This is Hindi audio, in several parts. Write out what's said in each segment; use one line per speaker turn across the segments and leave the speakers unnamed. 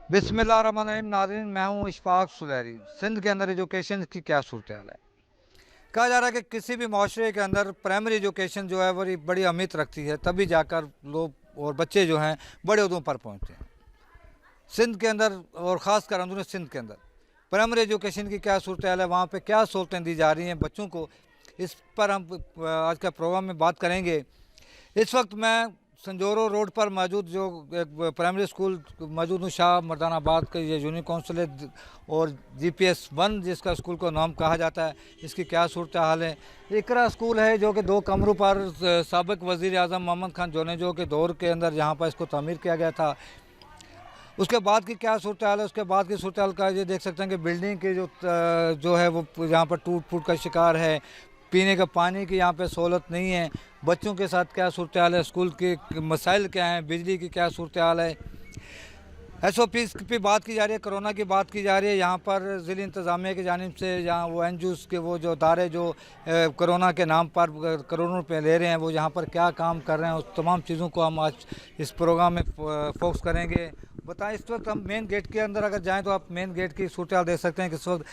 बिस्मिल्लाहिर्रहमानिर्रहीम। नाज़रीन, मैं हूँ इशफाक सुलैरी। सिंध के अंदर एजुकेशन की क्या सूरत हाल है? कहा जा रहा है कि किसी भी माशरे के अंदर प्राइमरी एजुकेशन जो है बड़ी बड़ी अहमियत रखती है, तभी जाकर लोग और बच्चे जो हैं बड़े उहदों पर पहुँचते हैं। सिंध के अंदर और ख़ास कर अंदरूनी सिंध के अंदर प्राइमरी एजुकेशन की क्या सूरत हाल है, वहाँ पर क्या सहूलतें दी जा रही हैं बच्चों को, इस पर हम आज का प्रोग्राम में बात करेंगे। इस वक्त मैं संजोरो रोड पर मौजूद जो एक प्राइमरी स्कूल मौजूद हूँ, शाह मर्दानाबाद का ये जूनियर काउंसिल है और GPS 1 जिसका स्कूल को नाम कहा जाता है। इसकी क्या सूरत हाल है? इकरा स्कूल है जो कि 2 कमरों पर साबिक वज़ीर आज़म मोहम्मद खान जोनेजो के दौर के अंदर यहाँ पर इसको तामीर किया गया था। उसके बाद की क्या सूरत हाल है? उसके बाद की सूरत हाल का ये देख सकते हैं कि बिल्डिंग की जो है वो यहाँ पर टूट फूट का शिकार है। पीने का पानी की यहाँ पे सहूलत नहीं है। बच्चों के साथ क्या सूरत हाल है? स्कूल के मसाइल क्या हैं? बिजली की क्या सूरत हाल है? SOP की बात की जा रही है, कोरोना की बात की जा रही है। यहाँ पर ज़िला इंतज़ामिया की जानिब से जहाँ वो NGOs के वो जो अदारे जो कोरोना के नाम पर करोड़ों रुपये ले रहे हैं, वो यहाँ पर क्या काम कर रहे हैं, उस तमाम चीज़ों को हम आज इस प्रोग्राम में फोकस करेंगे। बताएं, इस वक्त हम मेन गेट के अंदर अगर जाएँ तो आप मेन गेट की सूरत हाल देख सकते हैं कि इस वक्त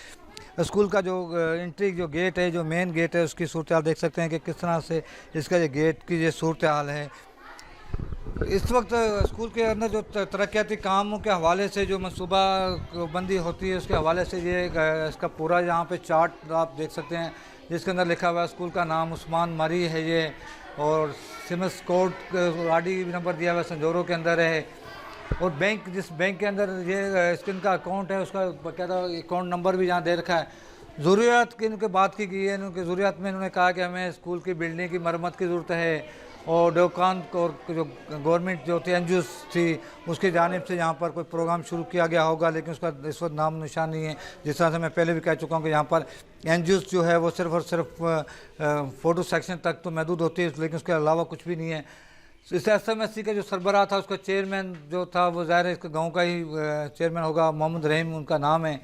स्कूल का जो एंट्री जो गेट है, जो मेन गेट है, उसकी सूरत हाल देख सकते हैं कि किस तरह से इसका ये गेट की ये सूरत हाल है। इस वक्त स्कूल के अंदर जो तरक्याती कामों के हवाले से जो मनसूबा बंदी होती है, उसके हवाले से ये इसका पूरा यहाँ पे चार्ट आप देख सकते हैं, जिसके अंदर लिखा हुआ है स्कूल का नाम उस्मान मरी है ये, और सिमस कोड RD नंबर दिया हुआ है संजोरो के अंदर है, और बैंक जिस बैंक के अंदर ये स्किन का अकाउंट है उसका बाकायदा अकाउंट नंबर भी यहाँ दे रखा है। ज़रूरियात की इनके बात की गई है। इनकी ज़रूरियात में इन्होंने कहा कि हमें स्कूल की बिल्डिंग की मरम्मत की ज़रूरत है, और दुकान और जो गवर्नमेंट जो थी NGOs थी उसकी जानिब से यहाँ पर कोई प्रोग्राम शुरू किया गया होगा, लेकिन उसका इस वक्त नाम निशान नहीं है। जिस तरह से मैं पहले भी कह चुका हूँ कि यहाँ पर NGOs जो है वो सिर्फ और सिर्फ फ़ोटो सेक्शन तक तो महदूद होती है, लेकिन उसके अलावा कुछ भी नहीं है। इस SMSC का जो सरबराह था, उसका चेयरमैन जो था वो ज़ाहिर है इसके गाँव का ही चेयरमैन होगा, मोहम्मद रहीम उनका नाम है।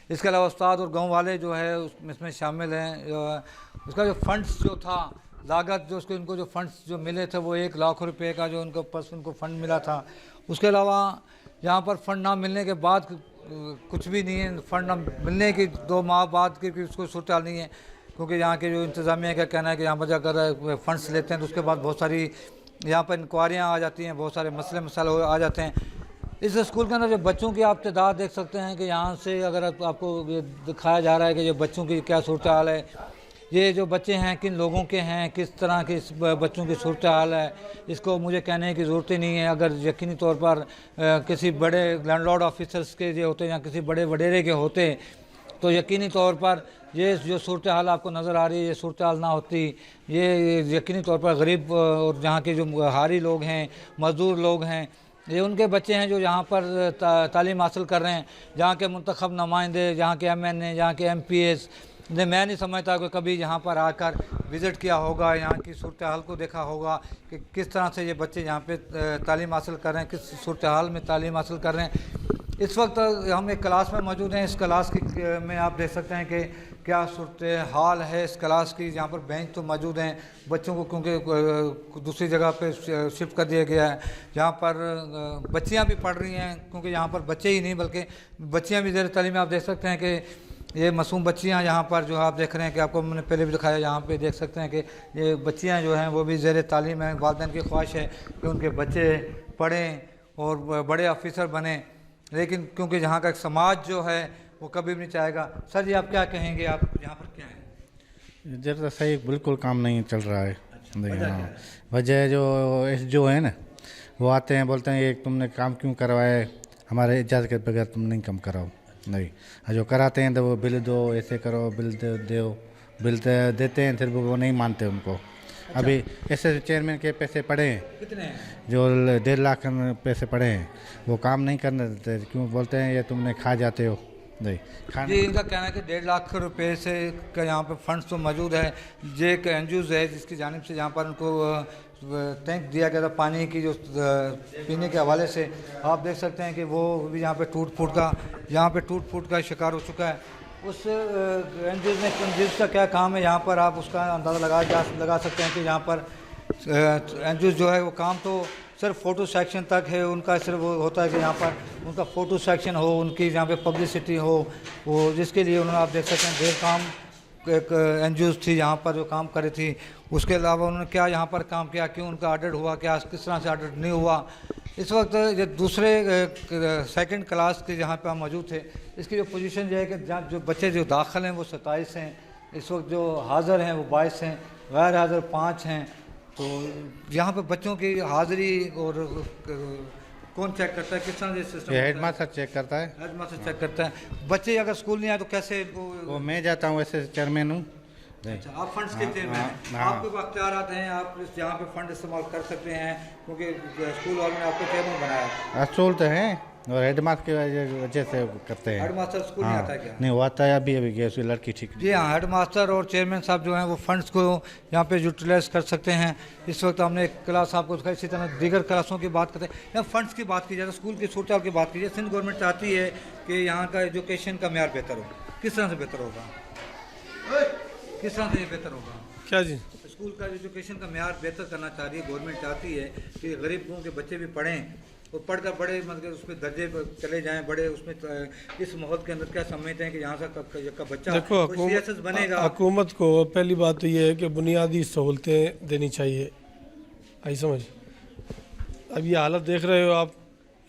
इसके अलावा उस्ताद और गाँव वाले जो है इसमें शामिल हैं। उसका जो फंड्स जो था, लागत जो उसको इनको जो फंड्स जो मिले थे वो 1 लाख रुपए का जो उनको उनको फंड मिला था। उसके अलावा यहाँ पर फंड ना मिलने के बाद कुछ भी नहीं है। फंड ना मिलने की 2 माह बाद की उसको सूरत हाल नहीं है, क्योंकि यहाँ के जो इंतज़ामिया का कहना है कि यहाँ पर जाकर फंड्स लेते हैं तो उसके बाद बहुत सारी यहाँ पर इंक्वायरियाँ आ जाती हैं, बहुत सारे मसले मसाले आ जाते हैं। इस स्कूल के अंदर जो बच्चों की आप तादाद देख सकते हैं कि यहाँ से अगर आपको ये दिखाया जा रहा है कि जो बच्चों की क्या सूरत हाल है, ये जो बच्चे हैं किन लोगों के हैं, किस तरह के इस बच्चों की सूरत हाल है, इसको मुझे कहने की ज़रूरत ही नहीं है। अगर यकीनी तौर पर किसी बड़े लैंडलॉर्ड ऑफिसर्स के जो होते हैं या किसी बड़े वडेरे के होते तो यकीनी तौर पर ये जो सूरत हाल आपको नज़र आ रही है, ये सूरत हाल ना होती। ये यकीनी तौर पर गरीब और जहाँ के जो हारी लोग हैं, मज़दूर लोग हैं, ये उनके बच्चे हैं जो यहाँ पर तालीम हासिल कर रहे हैं। जहाँ के मुंतखब नुमाइंदे, जहाँ के MNA, जहाँ के MPs ने, मैं नहीं समझता कि कभी यहाँ पर आकर विज़िट किया होगा, यहाँ की सूरत हाल को देखा होगा कि किस तरह से ये बच्चे यहाँ पे तालीम हासिल कर रहे हैं, किस सूरत हाल में तालीम हासिल कर रहे हैं। इस वक्त हम एक क्लास में मौजूद हैं। इस क्लास की में आप देख सकते हैं कि क्या सूरत हाल है इस क्लास की। यहाँ पर बेंच तो मौजूद हैं, बच्चों को क्योंकि दूसरी जगह पे शिफ्ट कर दिया गया है। यहाँ पर बच्चियाँ भी पढ़ रही हैं, क्योंकि यहाँ पर बच्चे ही नहीं बल्कि बच्चियाँ भी ज़ेर तालीम। आप देख सकते हैं कि ये मासूम बच्चियाँ यहाँ पर जो आप देख रहे हैं कि आपको मैंने पहले भी दिखाया, यहाँ पे देख सकते हैं कि ये बच्चियाँ जो हैं वो भी ज़ेर तालीम हैं। वालिदैन की ख्वाहिश है कि उनके बच्चे पढ़ें और बड़े ऑफिसर बने, लेकिन क्योंकि यहाँ का एक समाज जो है वो कभी भी नहीं चाहेगा। सर जी, आप क्या कहेंगे? आप यहाँ पर क्या है?
इधर तो सही बिल्कुल काम नहीं चल रहा है। हाँ, वजह जो है ना, वो आते हैं बोलते हैं ये तुमने काम क्यों करवाए, हमारे इजाज़त के बगैर तुम नहीं काम कराओ। नहीं, जो कराते हैं तो वो बिल दो, ऐसे करो, बिल दो, बिल देते हैं, फिर वो नहीं मानते उनको। अच्छा। अभी ऐसे चेयरमैन के पैसे पड़े हैं,
कितने हैं?
जो 1.5 लाख पैसे पड़े हैं, वो काम नहीं करने देते। क्यों बोलते हैं ये तुमने खा जाते हो। नहीं
जी, इनका कहना है कि 1.5 लाख रुपए से का यहाँ पर फंड्स तो मौजूद है। जे एक NGOs है जिसकी जानिब से यहाँ पर उनको टैंक दिया गया था पानी की, जो पीने के हवाले से आप देख सकते हैं कि वो भी यहाँ पे टूट फूट का शिकार हो चुका है। उस NGOs का क्या काम है यहाँ पर, आप उसका अंदाज़ा लगा सकते हैं कि यहाँ पर NGOs जो है वो काम तो सिर्फ फ़ोटो सेक्शन तक है उनका, सिर्फ वो होता है कि यहाँ पर उनका फ़ोटो सेक्शन हो, उनकी यहाँ पे पब्लिसिटी हो, वो जिसके लिए उन्होंने आप देख सकते हैं ढेर काम एक NGOs थी यहाँ पर जो काम कर रही थी। उसके अलावा उन्होंने क्या यहाँ पर काम किया, क्यों उनका ऑडिट हुआ, क्या किस तरह से ऑडिट नहीं हुआ। इस वक्त ये दूसरे सेकंड क्लास के जहाँ पे हम मौजूद थे, इसकी जो पोजीशन जो है कि जहाँ जो बच्चे जो दाखिल हैं वो 27 हैं, इस वक्त जो हाज़िर हैं वो 22 हैं, गैर हाज़िर 5 हैं। तो यहाँ पे बच्चों की हाज़िरी और कौन चेक करता है, किस तरह से सिस्टम?
ये हेडमास्टर चेक करता है।
हेडमास्टर चेक करता है। बच्चे अगर स्कूल नहीं आए तो कैसे इनको?
वो मैं जाता हूँ, वैसे चेयरमैन हूँ।
अच्छा, आप फंड्स के चेयरमैन हैं, आपके पास अख्तियारात हैं, आप यहाँ पे फंड इस्तेमाल कर सकते हैं क्योंकि स्कूल वालों ने आपको चेयरमैन बनाया।
असूल तो हैं और हेडमास्टर की वजह से करते हैं।
हेडमास्टर स्कूल नहीं आता है क्या?
नहीं, वो आता है, अभी गया उसकी लड़की ठीक।
जी हाँ, हेडमास्टर और चेयरमैन साहब जो हैं वो फंड्स को यहाँ पे यूटिलाइज कर सकते हैं। इस वक्त हमने एक क्लास आपको दिखाई, इसी तरह दीगर क्लासों की बात करते हैं। यहाँ फंड्स की बात की जाए, स्कूल की सूरत की बात की जाए, सिंध गवर्नमेंट चाहती है कि यहाँ का एजुकेशन का मेयार बेहतर हो। किस तरह से बेहतर होगा, किस तरह से ये बेहतर होगा?
क्या जी?
स्कूल का एजुकेशन का मेयार बेहतर करना चाह रही है गवर्नमेंट, चाहती है कि गरीबों के बच्चे भी पढ़ें और पढ़कर बड़े मतलब उसमें दर्जे पर चले जाएं, बड़े उसमें इस माहौल के अंदर क्या समझते हैं कि यहाँ का बच्चा
देखो,
CSS बनेगा।
हुकूमत को पहली बात तो ये है कि बुनियादी सहूलतें देनी चाहिए। आई समझ? अब ये हालत देख रहे हो आप,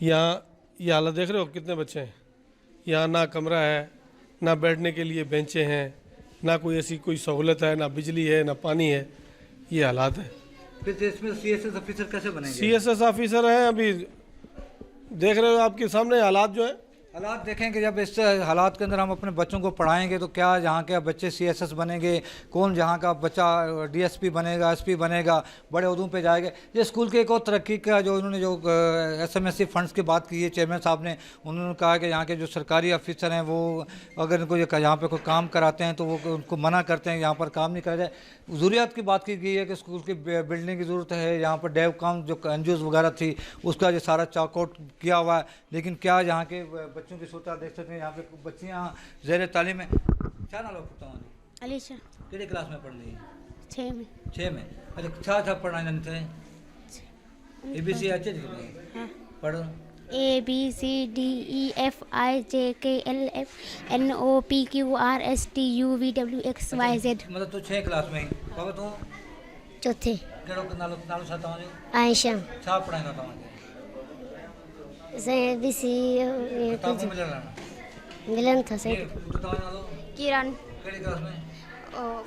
यहाँ ये हालत देख रहे हो कितने बच्चे हैं यहाँ, ना कमरा है, ना बैठने के लिए बेंचें हैं, ना कोई ऐसी कोई सहूलत है, ना बिजली है, ना पानी है। ये हालात है।
फिर इसमें CSS ऑफिसर कैसे बनेंगे?
CSS ऑफिसर हैं, अभी देख रहे हो आपके सामने हालात जो है।
हालात देखें कि जब इस हालात के अंदर हम अपने बच्चों को पढ़ाएंगे तो क्या यहाँ के बच्चे CSS बनेंगे, कौन जहाँ का बच्चा DSP बनेगा, SP बनेगा, बड़े उहदों पे जाएगा। ये स्कूल के एक और तरक्की का जो उन्होंने जो SMSC फंड्स की बात की है चेयरमैन साहब ने, उन्होंने कहा कि यहाँ के जो सरकारी अफिसर हैं वो अगर इनको यहाँ पे कोई काम कराते हैं तो वो उनको मना करते हैं, यहाँ पर काम नहीं करा जाए। ज़रूरियात की बात की गई है कि स्कूल की बिल्डिंग की ज़रूरत है, यहाँ पर डेव काम जो NGOs वगैरह थी उसका जो सारा चॉकआउट किया हुआ है, लेकिन क्या यहाँ के बच्चों की सूरत देख सकते हैं। यहाँ पे बच्चियाँ ज़ेर तालीम में, क्या नाम लगता हूँ
अलीशा,
कितने क्लास में पढ़ रही है?
6 में।
6 में। अच्छा, क्या पढ़ना जानते हैं? ABC अच्छे
हाँ।
पढ़ो।
ABCDEFIJKLMNOPQRSTUVWXYZ।
मतलब तो 6 क्लास में ही बाबा तू
चौथे।
केड़ो नालो नालो साता हूँ
आयशा
छा पढ़ाएगा तव्हां
ABC
किताबों में लड़ना
मिलन था सही।
ये तव्हां नालो
किरण
केड़ी क्लास में?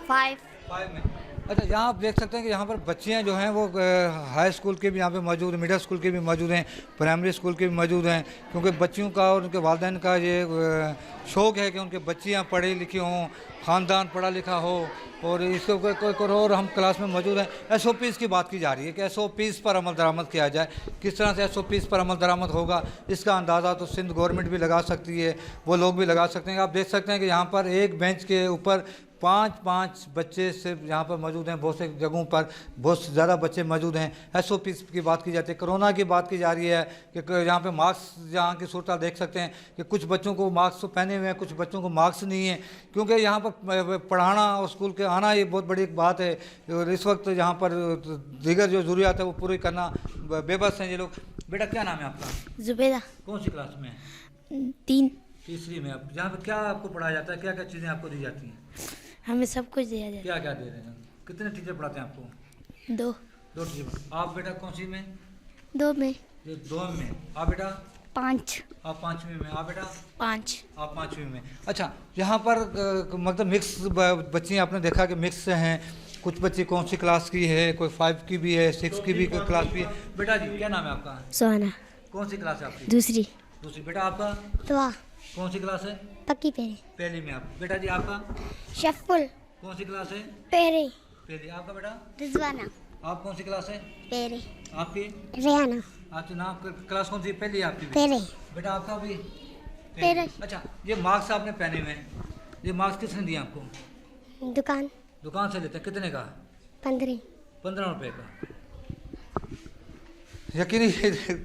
5।
5 में। अच्छा, यहाँ आप देख सकते हैं कि यहाँ पर बच्चियाँ जो हैं वो हाई स्कूल के भी यहाँ पे मौजूद हैं, मिडिल स्कूल के भी मौजूद हैं, प्राइमरी स्कूल के भी मौजूद हैं, क्योंकि बच्चियों का और उनके वालिदैन का ये शौक़ है कि उनके बच्चियाँ पढ़ी लिखी हों, ख़ानदान पढ़ा लिखा हो। और इसको कोई और हम क्लास में मौजूद हैं। SOPs की बात की जा रही है कि SOPs पर अमल दरामद किया जाए। किस तरह से SOPs पर अमल दरामद होगा इसका अंदाज़ा तो सिंध गवर्नमेंट भी लगा सकती है, वो लोग भी लगा सकते हैं। आप देख सकते हैं कि यहाँ पर एक बेंच के ऊपर 5-5 बच्चे सिर्फ यहाँ पर मौजूद हैं, बहुत से जगहों पर बहुत ज़्यादा बच्चे मौजूद हैं। SOPs की बात की जाती है, कोरोना की बात की जा रही है कि यहाँ पे मास्क, यहाँ की सूरत देख सकते हैं कि कुछ बच्चों को मास्क तो पहने हुए हैं, कुछ बच्चों को मास्क नहीं है, क्योंकि यहाँ पर पढ़ाना और स्कूल के आना ये बहुत बड़ी एक बात है। और इस वक्त यहाँ पर दीगर जो ज़रूरियात है वो पूरी करना बेबस हैं ये लोग। बेटा क्या नाम है आपका?
जुबेदा।
कौन सी क्लास में?
3।
तीसरी में। आप यहाँ पर क्या आपको पढ़ाया जाता है, क्या क्या चीज़ें आपको दी जाती हैं?
हमें सब कुछ दिया जाए।
क्या क्या दे रहे हैं? कितने टीचर पढ़ाते हैं आपको?
2
टीचर। आप बेटा कौन सी में?
2 में।
ये 2 में। आप बेटा?
5।
आप 5वीं में। आप बेटा?
5।
आप 5वीं में। अच्छा, यहाँ पर मतलब मिक्स बच्चियाँ आपने देखा कि मिक्स हैं, कुछ बच्ची कौन सी क्लास की है, कोई 5 की भी है, 6 की भी क्लास भी है। बेटा जी क्या नाम है आपका?
सोना।
कौन सी क्लास है आपकी?
दूसरी।
बेटा आपका?
दुआ।
कौन सी क्लास है?
पक्की पहले।
पहली में। आप बेटा जी आपका?
शफुल।
कौन सी क्लास है?
पहले।
पहली। आपका बेटा?
रिजवाना।
आप कौन सी क्लास है?
पहले।
आपकी?
रेहाना।
आपकी नाम क्लास कौन सी? पहली है आपकी?
पहले।
बेटा आपका भी?
पहले।
अच्छा, ये मार्क्स आपने पहने हुए हैं, ये मार्क्स किसने दिए आपको?
दुकान
से लेते हैं। कितने का?
15।
15 रुपये का। यकीनी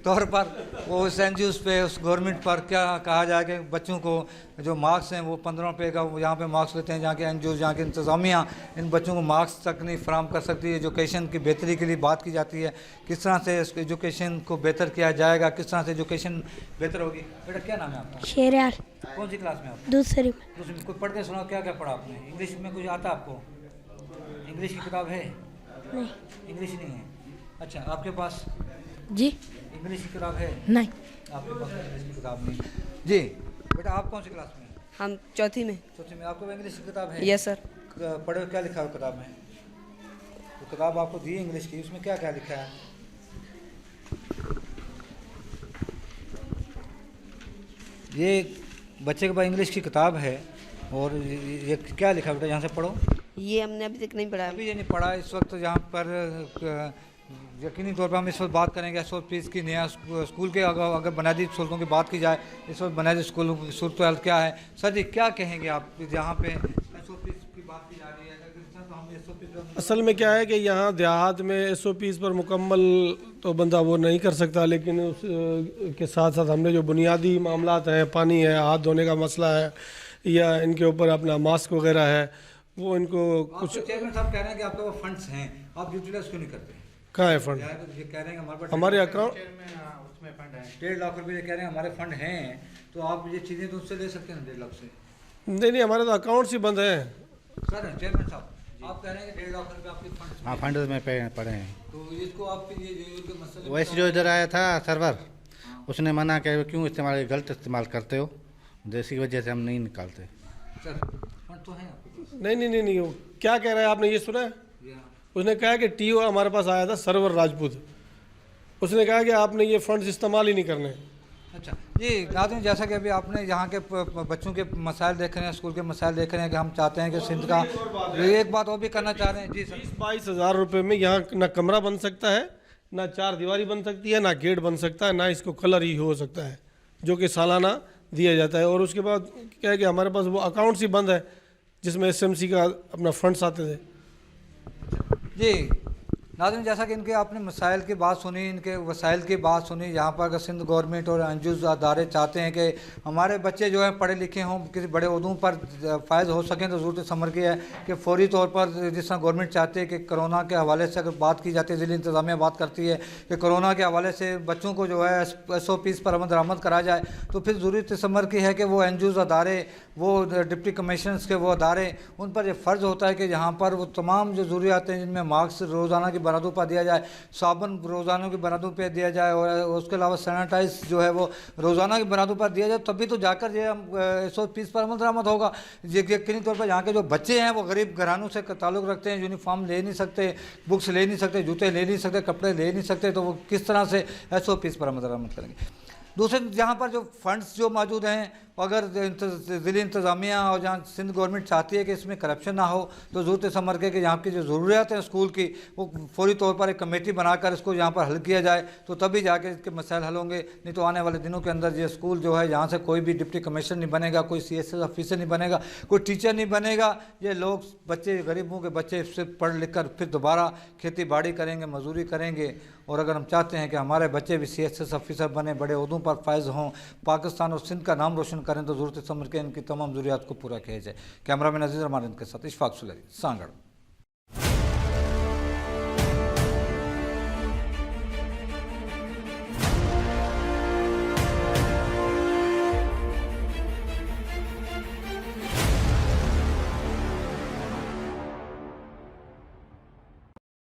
तौर पर वो उस एन पे उस गवर्नमेंट पर क्या कहा जाए कि बच्चों को जो मार्क्स हैं वो 15 रुपये का वो यहाँ पे मार्क्स लेते हैं, जहाँ के एन जहाँ की इंतज़ामिया इन बच्चों को मार्क्स तक नहीं फराम कर सकती। एजुकेशन की बेहतरी के लिए बात की जाती है, किस तरह से इस एजुकेशन को बेहतर किया जाएगा, किस तरह से एजुकेशन बेहतर होगी। बेटा क्या नाम है आपका?
शेरयार
कौन सी क्लास में आप?
दूसरी में।
दूसरी में। कुछ पढ़ के सुनाओ, क्या क्या पढ़ा आपने? इंग्लिश में कुछ आता आपको? इंग्लिश की किताब है?
नहीं।
इंग्लिश नहीं है। अच्छा, आपके पास
जी
इंग्लिश की किताब है?
नहीं।
आपके पास इंग्लिश की किताब नहीं। जी बेटा, आप कौन सी क्लास में?
हम चौथी में।
चौथी में। आपको इंग्लिश की किताब है?
Yes sir.
पढ़े क्या लिखा है किताब में? तो किताब आपको दी इंग्लिश की, उसमें क्या क्या लिखा है? ये बच्चे के पास इंग्लिश की किताब है और ये क्या लिखा है बेटा? यहाँ से पढ़ो।
ये हमने अभी तक नहीं पढ़ा।
अभी ये नहीं पढ़ा। इस वक्त यहाँ पर यकीनी तौर पर हम इस वक्त बात करेंगे एस फीस की। नया स्कूल के अगर बुनियादी स्कूलों की बात की जाए, इस वक्त बुनियादी स्कूलों की सूरत हाल क्या है? सर जी क्या कहेंगे आप जहाँ पे एस फीस की बात की जा रही है? तो हम SOPs
असल में क्या है कि यहाँ देहात में SOPs पर मुकम्मल तो बंदा वो नहीं कर सकता, लेकिन उस के साथ साथ हमने जो बुनियादी मामलात हैं, पानी है, हाथ धोने का मसला है, या इनके ऊपर अपना मास्क वगैरह है, वो इनको कुछ।
चेयरमैन साहब कह रहे हैं कि आपके वो फंड्स हैं, आप यूटिलाइज क्यों नहीं करते?
कहाँ है फंड?
ये कह रहे हैं
हमारे अकाउंट
1.5 लाख रुपये कह रहे हैं हमारे फंड हैं, तो आप ये चीज़ें तो उससे ले सकते हैं 1.5 लाख से।
नहीं, हमारे तो अकाउंट्स ही बंद हैं।
सर चेयरमैन साहब आप कह रहे हैं कि 1.5 लाख रुपये आपके फंड
हाँ, फंड में पड़े हैं।
तो इसको आप ये के मसले
वैसे जो इधर आया था सर्वर, उसने मना किया क्यों इस्तेमाल गलत इस्तेमाल करते हो, जिसकी वजह से हम नहीं निकालते।
सर फंड तो है आपके पास?
नहीं, वो क्या कह रहा है आपने ये सुना है? उसने कहा कि TO हमारे पास आया था, सर्वर राजपूत, उसने कहा कि आपने ये फंड्स इस्तेमाल ही नहीं करने।
अच्छा जी नाज़रीन, जैसा कि अभी आपने यहाँ के बच्चों के मसाइल देख रहे हैं, स्कूल के मसाइल देख रहे हैं कि हम चाहते हैं कि सिंध का एक बात और भी करना चाह रहे हैं। जी सर।
22 हज़ार रुपये में यहाँ ना कमरा बन सकता है, ना 4 दीवारी बन सकती है, ना गेट बन सकता है, ना इसको कलर ही हो सकता है, जो कि सालाना दिया जाता है। और उसके बाद क्या है कि हमारे पास वो अकाउंट्स ही बंद है जिसमें SMC का अपना फंड्स आते थे।
जी नाज़रीन, जैसा कि इनके आपने मसाइल की बात सुनी, इनके वसाइल की बात सुनी, यहाँ पर अगर सिंध गवर्नमेंट और एनजीओ अदारे चाहते हैं कि हमारे बच्चे जो हैं पढ़े लिखे हों, किसी बड़े उहदों पर फायज हो सकें, तो ज़रूरत समर की है कि फौरी तौर पर जिस तरह गवर्नमेंट चाहती है कि कोरोना के हवाले से अगर बात की जाती है, ज़िली इंतज़ामिया बात करती है कि कोरोना के हवाले से बच्चों को जो है SOPs पर अमल दरामद करा जाए, तो फिर ज़रूरत समर की है कि वो एनजीओ अदारे, वो डिप्टी कमिश्नर्स के वो अदारे, उन पर यह फ़र्ज़ होता है कि यहाँ पर वो तमाम जो ज़रूरियात हैं जिनमें मास्क रोज़ाना की बुनियादों पर दिया जाए, साबुन रोज़ाना की बुनियादों पर दिया जाए, और उसके अलावा सैनिटाइज जो है वो रोज़ाना की बुनियादों पर दिया जाए, तभी तो जाकर ये हम SOPs पर अमल दरामद होगा। यकीनी तौर पर यहाँ के जो बच्चे हैं वो गरीब घरानों से ताल्लुक़ रखते हैं, यूनिफॉर्म ले नहीं सकते, बुक्स ले नहीं सकते, जूते ले नहीं सकते, कपड़े ले नहीं सकते, तो वो किस तरह से SOPs पर अमल दरामद करेंगे? दूसरे जहाँ पर जो फंड्स जो मौजूद हैं, अगर ज़िली इंतज़ामिया और जहाँ सिंध गवर्नमेंट चाहती है कि इसमें करप्शन ना हो, तो ज़रूरत समझ के कि यहाँ की जो ज़रूरियात हैं स्कूल की, वो फौरी तौर पर एक कमेटी बनाकर इसको यहाँ पर हल किया जाए, तो तभी जाके इसके मसाइल हल होंगे। नहीं तो आने वाले दिनों के अंदर ये स्कूल जो है, यहाँ से कोई भी डिप्टी कमिश्नर नहीं बनेगा, कोई CSS ऑफिसर नहीं बनेगा, कोई टीचर नहीं बनेगा। ये लोग बच्चे, गरीबों के बच्चे से पढ़ लिख कर फिर दोबारा खेती बाड़ी करेंगे, मजदूरी करेंगे। और अगर हम चाहते हैं कि हमारे बच्चे भी CSS ऑफिसर बने, बड़े ओहदों पर फायज हों, पाकिस्तान और सिंध का नाम रोशन करें, तो ज़रूरत समझ के इनकी तमाम ज़रूरियात को पूरा किया जाए। कैमरा मैन अजीज़ रहमान के साथ इशफाक सुलैरी, सांगड़।